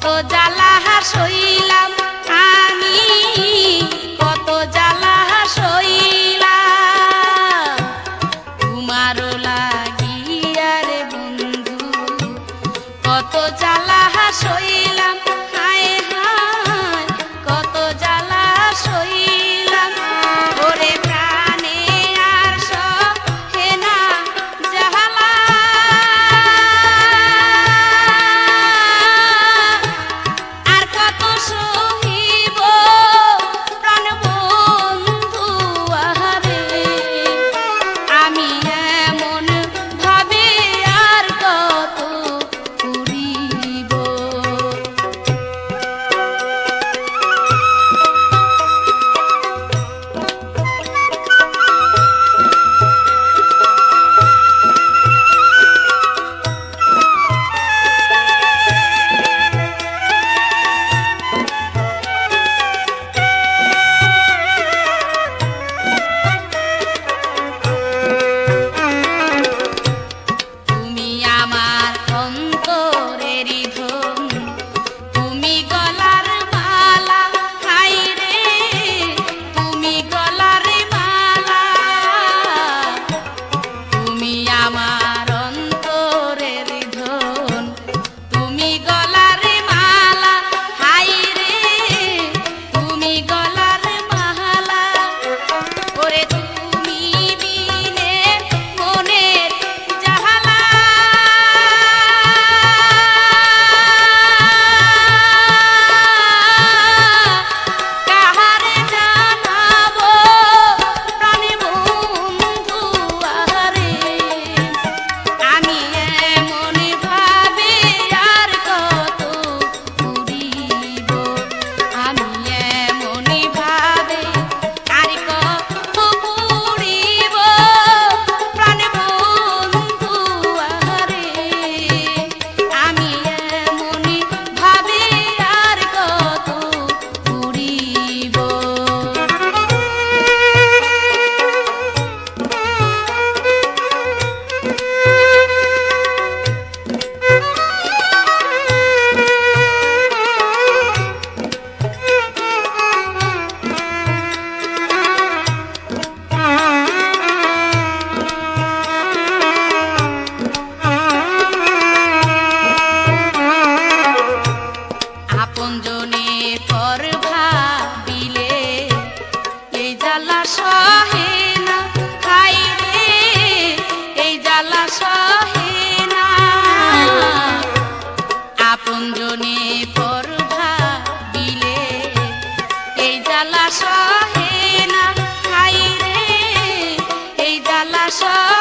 কত জ্বালা সইলাম আমি, কত জ্বালা সইলাম তোমারও লাগিয়া রে বন্ধু, কত জ্বালা সইলাম হায় হায়, কত জ্বালা সইলাম ওরে প্রাণে আর সহে না জ্বালা, আর কত সহিব প্রাণ বন্ধু আহারে, আমি এমন ভাবে আর কত পুরিব। তুমি আমার অন্তরেরই ধন, তুমি গলার মালা হাই রে, তুমি গলার মালা, তুমি আমার অন্তরের ধন, তুমি গলার মালা হাই রে, তুমি গলার মালা ওরে তুমি বিনে মনের জাহালা, কাহারে জানাবো প্রাণে বন্ধু আহারে, আমি এমন ভাবে আর কত পুরিব, আমি এমন ভাবে আর কত পুরিব প্রাণ বন্ধু আহারে, আমি এমন ভাবে আর কত পুরিব। আপনজনে পর ভাবিলে এই জ্বালা সহে না হাই রে, এই জ্বালা সহে না, আপনজনে পর ভাবিলে এই জ্বালা সহে না হাই রে, এই জ্বালা সহে